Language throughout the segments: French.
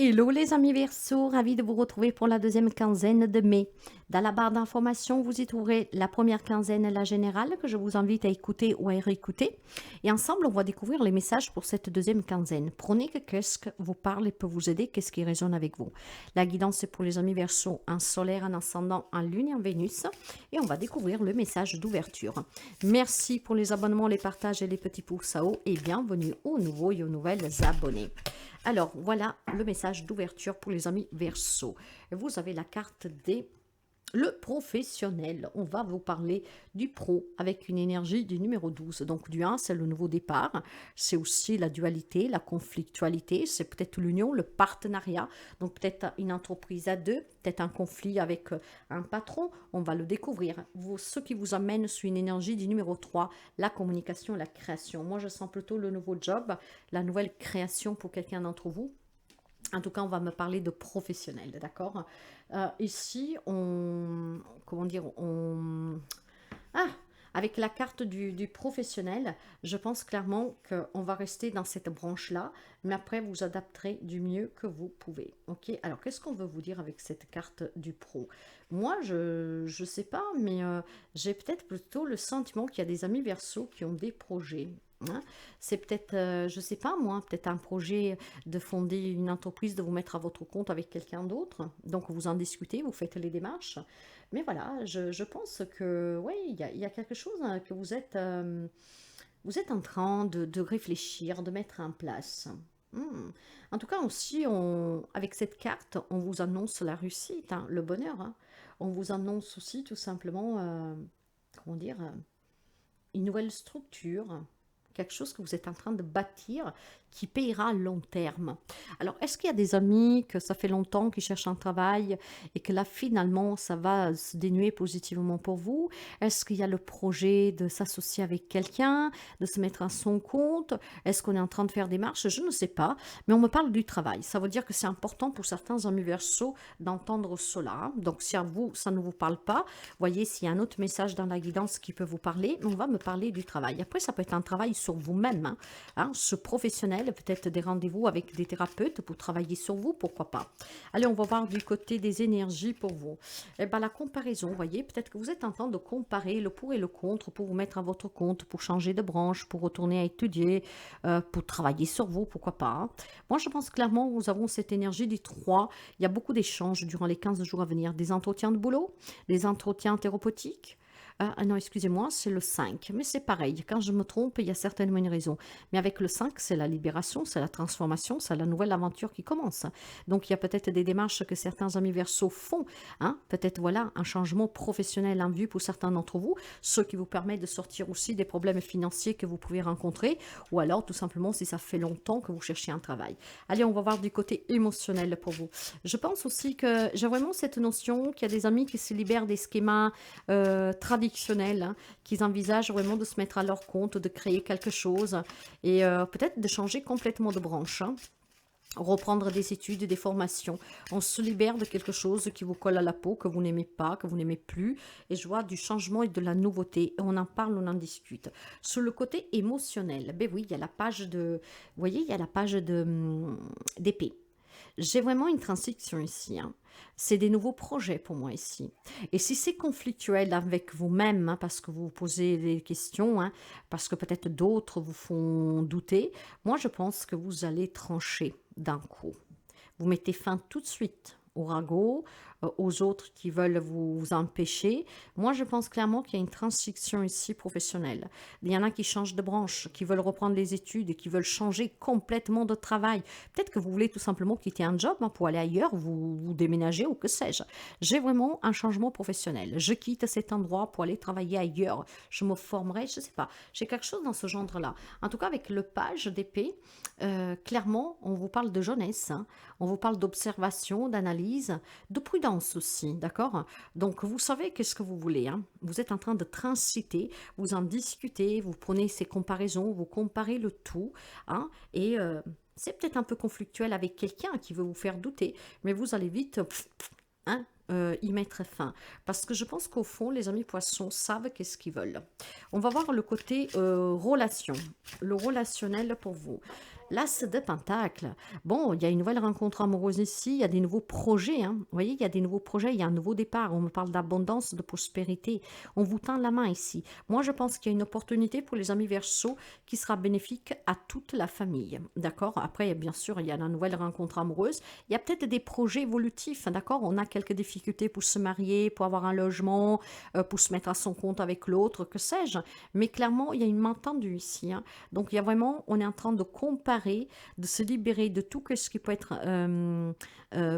Hello les amis Verseau, ravi de vous retrouver pour la deuxième quinzaine de mai. Dans la barre d'informations, vous y trouverez la première quinzaine, la générale, que je vous invite à écouter ou à réécouter. Et ensemble, on va découvrir les messages pour cette deuxième quinzaine. Prenez que qu'est-ce que vous parle et peut vous aider, qu'est-ce qui résonne avec vous. La guidance, c'est pour les amis Verseau, un solaire, un ascendant, un lune et un Vénus. Et on va découvrir le message d'ouverture. Merci pour les abonnements, les partages et les petits pouces à haut. Et bienvenue aux nouveaux et aux nouvelles abonnés. Alors, voilà le message d'ouverture pour les amis Verseau. Vous avez la carte des... Le professionnel, on va vous parler du pro avec une énergie du numéro 12. Donc du 1, c'est le nouveau départ. C'est aussi la dualité, la conflictualité. C'est peut-être l'union, le partenariat. Donc peut-être une entreprise à deux, peut-être un conflit avec un patron. On va le découvrir. Ce qui vous amène sur une énergie du numéro 3, la communication, la création. Moi, je sens plutôt le nouveau job, la nouvelle création pour quelqu'un d'entre vous. En tout cas, on va me parler de professionnel, d'accord. Ici, comment dire, ah, avec la carte du professionnel, je pense clairement qu'on va rester dans cette branche-là, mais après, vous adapterez du mieux que vous pouvez, ok. Alors, qu'est-ce qu'on veut vous dire avec cette carte du pro? Moi, je ne sais pas, mais j'ai peut-être plutôt le sentiment qu'il y a des amis Verseau qui ont des projets. Hein. C'est peut-être, je sais pas moi, peut-être un projet de fonder une entreprise, de vous mettre à votre compte avec quelqu'un d'autre. Donc vous en discutez, vous faites les démarches. Mais voilà, je pense que oui, il y a quelque chose hein, que vous êtes en train de réfléchir, de mettre en place. Hmm. En tout cas aussi, avec cette carte, on vous annonce la réussite, hein, le bonheur. Hein. On vous annonce aussi tout simplement, comment dire, une nouvelle structure, quelque chose que vous êtes en train de bâtir qui payera à long terme. Alors, est-ce qu'il y a des amis que ça fait longtemps qui cherchent un travail et que là, finalement, ça va se dénuer positivement pour vous? Est-ce qu'il y a le projet de s'associer avec quelqu'un, de se mettre à son compte? Est-ce qu'on est en train de faire des marches? Je ne sais pas, mais on me parle du travail. Ça veut dire que c'est important pour certains amis Verseau d'entendre cela. Donc, si à vous, ça ne vous parle pas, voyez s'il y a un autre message dans la guidance qui peut vous parler, on va me parler du travail. Après, ça peut être un travail sur vous-même, hein, ce professionnel, peut-être des rendez-vous avec des thérapeutes pour travailler sur vous, pourquoi pas. Allez, on va voir du côté des énergies pour vous. Eh ben, la comparaison, vous voyez, peut-être que vous êtes en train de comparer le pour et le contre pour vous mettre à votre compte, pour changer de branche, pour retourner à étudier, pour travailler sur vous, pourquoi pas. Hein. Moi, je pense clairement que nous avons cette énergie du 3. Il y a beaucoup d'échanges durant les 15 jours à venir, des entretiens de boulot, des entretiens thérapeutiques. Non, excusez-moi, c'est le 5. Mais c'est pareil, quand je me trompe, il y a certainement une raison. Mais avec le 5, c'est la libération, c'est la transformation, c'est la nouvelle aventure qui commence. Donc, il y a peut-être des démarches que certains amis Verseau font. Hein? Peut-être, voilà, un changement professionnel en vue pour certains d'entre vous, ce qui vous permet de sortir aussi des problèmes financiers que vous pouvez rencontrer, ou alors, tout simplement, si ça fait longtemps que vous cherchez un travail. Allez, on va voir du côté émotionnel pour vous. Je pense aussi que j'ai vraiment cette notion qu'il y a des amis qui se libèrent des schémas traditionnels, hein, qu'ils envisagent vraiment de se mettre à leur compte, de créer quelque chose et peut-être de changer complètement de branche. Hein. Reprendre des études, des formations. On se libère de quelque chose qui vous colle à la peau, que vous n'aimez pas, que vous n'aimez plus. Et je vois du changement et de la nouveauté. Et on en parle, on en discute. Sur le côté émotionnel, ben oui, il y a la page de... Vous voyez, il y a la page d'épée. J'ai vraiment une transition ici. Hein. C'est des nouveaux projets pour moi ici. Et si c'est conflictuel avec vous-même, hein, parce que vous vous posez des questions, hein, parce que peut-être d'autres vous font douter, moi je pense que vous allez trancher d'un coup. Vous mettez fin tout de suite au ragot, aux autres qui veulent vous empêcher. Moi, je pense clairement qu'il y a une transition ici professionnelle. Il y en a qui changent de branche, qui veulent reprendre les études, qui veulent changer complètement de travail. Peut-être que vous voulez tout simplement quitter un job hein, pour aller ailleurs, vous déménager ou que sais-je. J'ai vraiment un changement professionnel. Je quitte cet endroit pour aller travailler ailleurs. Je me formerai, je ne sais pas. J'ai quelque chose dans ce genre-là. En tout cas, avec le page d'épée, clairement, on vous parle de jeunesse, hein. On vous parle d'observation, d'analyse, de prudence aussi, d'accord? Donc, vous savez qu'est-ce que vous voulez, hein? Vous êtes en train de transiter, vous en discutez, vous prenez ces comparaisons, vous comparez le tout, hein? Et c'est peut-être un peu conflictuel avec quelqu'un qui veut vous faire douter, mais vous allez vite, hein, y mettre fin. Parce que je pense qu'au fond, les amis poissons savent qu'est-ce qu'ils veulent. On va voir le côté relation, le relationnel pour vous. L'As de Pentacle. Bon, il y a une nouvelle rencontre amoureuse ici, il y a des nouveaux projets. Hein. Vous voyez, il y a des nouveaux projets, il y a un nouveau départ. On me parle d'abondance, de prospérité. On vous tend la main ici. Moi, je pense qu'il y a une opportunité pour les amis Verseaux qui sera bénéfique à toute la famille. D'accord? Après, bien sûr, il y a la nouvelle rencontre amoureuse. Il y a peut-être des projets évolutifs. D'accord? On a quelques difficultés pour se marier, pour avoir un logement, pour se mettre à son compte avec l'autre, que sais-je. Mais clairement, il y a une main tendue ici. Hein. Donc, il y a vraiment, on est en train de comparer, de se libérer de tout ce qui peut être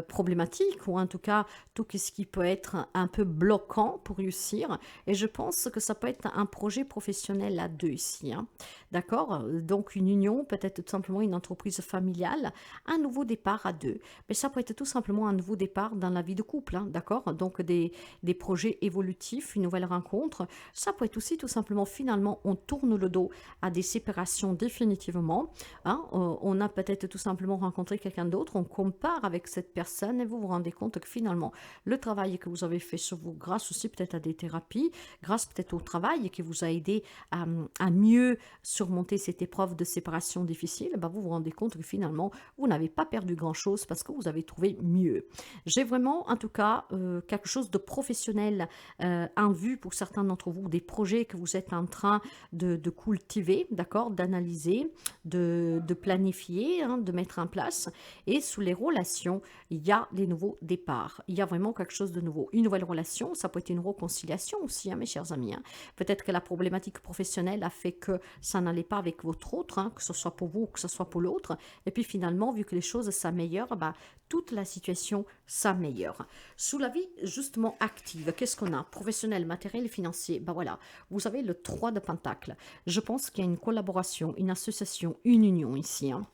problématique, ou en tout cas tout ce qui peut être un peu bloquant pour réussir. Et je pense que ça peut être un projet professionnel à deux ici. Hein. D'accord? Donc une union, peut-être tout simplement une entreprise familiale, un nouveau départ à deux. Mais ça peut être tout simplement un nouveau départ dans la vie de couple. Hein. D'accord? Donc des projets évolutifs, une nouvelle rencontre. Ça peut être aussi tout simplement, finalement, on tourne le dos à des séparations définitivement. Hein, on a peut-être tout simplement rencontré quelqu'un d'autre, on compare avec cette personne et vous vous rendez compte que finalement, le travail que vous avez fait sur vous, grâce aussi peut-être à des thérapies, grâce peut-être au travail qui vous a aidé à mieux surmonter cette épreuve de séparation difficile, bah vous vous rendez compte que finalement, vous n'avez pas perdu grand-chose parce que vous avez trouvé mieux. J'ai vraiment, en tout cas, quelque chose de professionnel en vue pour certains d'entre vous, des projets que vous êtes en train de cultiver, d'accord, d'analyser, de planifier, hein, de mettre en place. Et sous les relations, il y a les nouveaux départs. Il y a vraiment quelque chose de nouveau. Une nouvelle relation, ça peut être une réconciliation aussi, hein, mes chers amis. Hein. Peut-être que la problématique professionnelle a fait que ça n'allait pas avec votre autre, hein, que ce soit pour vous ou que ce soit pour l'autre. Et puis finalement, vu que les choses s'améliorent, bah, toute la situation s'améliore. Sous la vie justement active, qu'est-ce qu'on a? Professionnel, matériel et financier. Ben voilà, vous avez le 3 de Pentacle. Je pense qu'il y a une collaboration, une association, une union ici. Hein.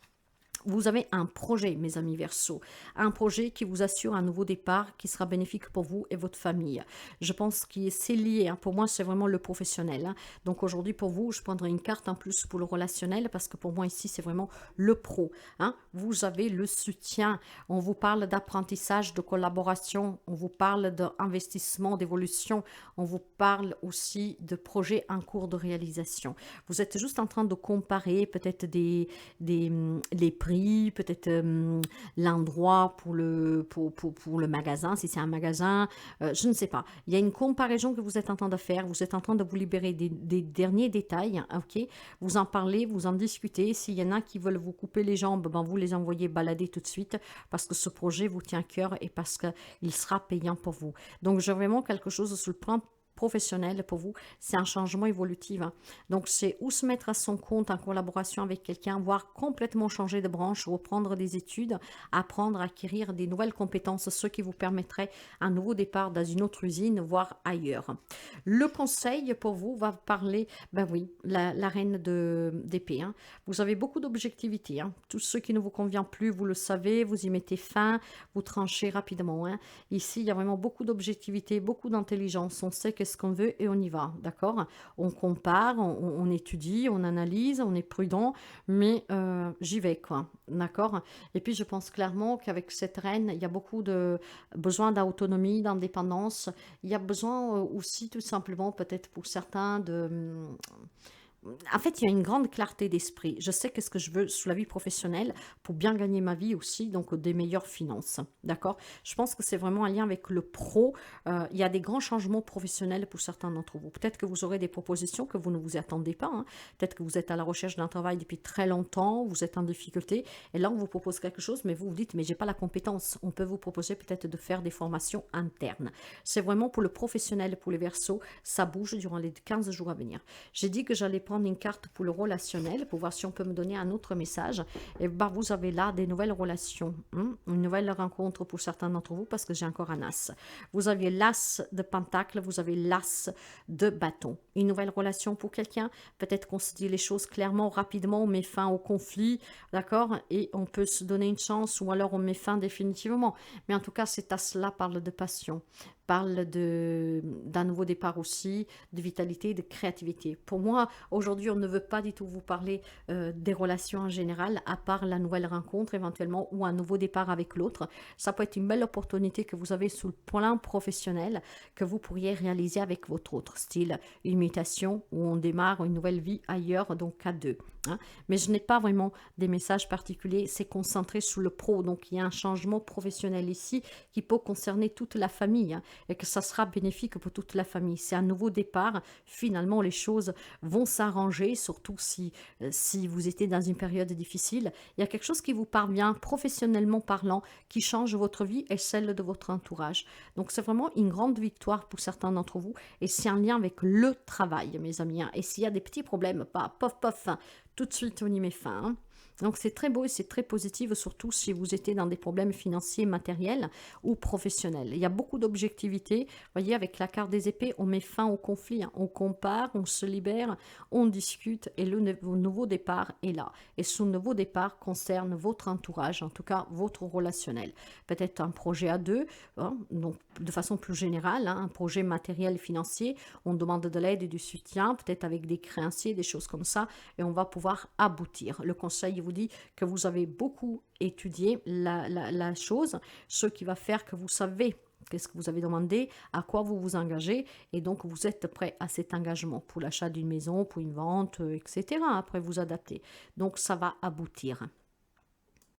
Vous avez un projet, mes amis Verseau, un projet qui vous assure un nouveau départ qui sera bénéfique pour vous et votre famille. Je pense que c'est lié, hein. Pour moi, c'est vraiment le professionnel. Hein. Donc aujourd'hui, pour vous, je prendrai une carte en plus pour le relationnel parce que pour moi, ici, c'est vraiment le pro. Hein. Vous avez le soutien. On vous parle d'apprentissage, de collaboration. On vous parle d'investissement, d'évolution. On vous parle aussi de projets en cours de réalisation. Vous êtes juste en train de comparer peut-être les prix, peut-être l'endroit pour le magasin, si c'est un magasin, je ne sais pas. Il y a une comparaison que vous êtes en train de faire, vous êtes en train de vous libérer des derniers détails, hein, ok? Vous en parlez, vous en discutez. S'il y en a qui veulent vous couper les jambes, ben vous les envoyez balader tout de suite parce que ce projet vous tient à cœur et parce qu'il sera payant pour vous. Donc, j'ai vraiment quelque chose sur le plan professionnel pour vous, c'est un changement évolutif. Hein. Donc, c'est où se mettre à son compte en collaboration avec quelqu'un, voire complètement changer de branche, reprendre des études, apprendre à acquérir des nouvelles compétences, ce qui vous permettrait un nouveau départ dans une autre usine, voire ailleurs. Le conseil pour vous va parler, ben oui, la reine d'épée. Hein. Vous avez beaucoup d'objectivité. Hein. Tout ce qui ne vous convient plus, vous le savez, vous y mettez fin, vous tranchez rapidement. Hein. Ici, il y a vraiment beaucoup d'objectivité, beaucoup d'intelligence. On sait qu'est-ce qu'on veut et on y va, d'accord? On compare, on étudie, on analyse, on est prudent, mais j'y vais, quoi, d'accord? Et puis, je pense clairement qu'avec cette reine, il y a beaucoup de besoin d'autonomie, d'indépendance. Il y a besoin aussi, tout simplement, peut-être pour certains, en fait, il y a une grande clarté d'esprit. Je sais qu'est-ce que je veux sous la vie professionnelle pour bien gagner ma vie aussi, donc des meilleures finances. D'accord? Je pense que c'est vraiment un lien avec le pro. Il y a des grands changements professionnels pour certains d'entre vous. Peut-être que vous aurez des propositions que vous ne vous attendez pas. Hein. Peut-être que vous êtes à la recherche d'un travail depuis très longtemps, vous êtes en difficulté, et là, on vous propose quelque chose, mais vous vous dites, mais j'ai pas la compétence. On peut vous proposer peut-être de faire des formations internes. C'est vraiment pour le professionnel, pour les Verseaux, ça bouge durant les 15 jours à venir. J'ai dit que j'allais prendre une carte pour le relationnel pour voir si on peut me donner un autre message. Et bah, vous avez là des nouvelles relations, hein? Une nouvelle rencontre pour certains d'entre vous parce que j'ai encore un as. Vous avez l'as de pentacle, vous avez l'as de bâton. Une nouvelle relation pour quelqu'un, peut-être qu'on se dit les choses clairement, rapidement, on met fin au conflit, d'accord? Et on peut se donner une chance ou alors on met fin définitivement. Mais en tout cas, cet as-là parle de passion, parle d'un nouveau départ aussi, de vitalité, de créativité. Pour moi, aujourd'hui, on ne veut pas du tout vous parler des relations en général, à part la nouvelle rencontre éventuellement ou un nouveau départ avec l'autre. Ça peut être une belle opportunité que vous avez sous le plan professionnel que vous pourriez réaliser avec votre autre, style une mutation où on démarre une nouvelle vie ailleurs, donc à deux. Hein. Mais je n'ai pas vraiment des messages particuliers, c'est concentré sur le pro, donc il y a un changement professionnel ici qui peut concerner toute la famille, hein, et que ça sera bénéfique pour toute la famille. C'est un nouveau départ, finalement les choses vont s'arranger, surtout si vous étiez dans une période difficile. Il y a quelque chose qui vous parvient professionnellement parlant, qui change votre vie et celle de votre entourage. Donc c'est vraiment une grande victoire pour certains d'entre vous et c'est un lien avec le travail, mes amis. Hein. Et s'il y a des petits problèmes, pas pof pof, hein, tout de suite on y met fin. Hein. Donc c'est très beau et c'est très positif, surtout si vous étiez dans des problèmes financiers, matériels ou professionnels. Il y a beaucoup d'objectivité. Vous voyez, avec la carte des épées, on met fin au conflit. Hein. On compare, on se libère, on discute et le nouveau départ est là. Et ce nouveau départ concerne votre entourage, en tout cas votre relationnel. Peut-être un projet à deux, hein, donc de façon plus générale, hein, un projet matériel financier. On demande de l'aide et du soutien, peut-être avec des créanciers, des choses comme ça, et on va pouvoir aboutir. Le conseil vous dit que vous avez beaucoup étudié la chose, ce qui va faire que vous savez qu'est-ce que vous avez demandé, à quoi vous vous engagez, et donc vous êtes prêt à cet engagement pour l'achat d'une maison, pour une vente, etc. Après vous adapter. Donc ça va aboutir.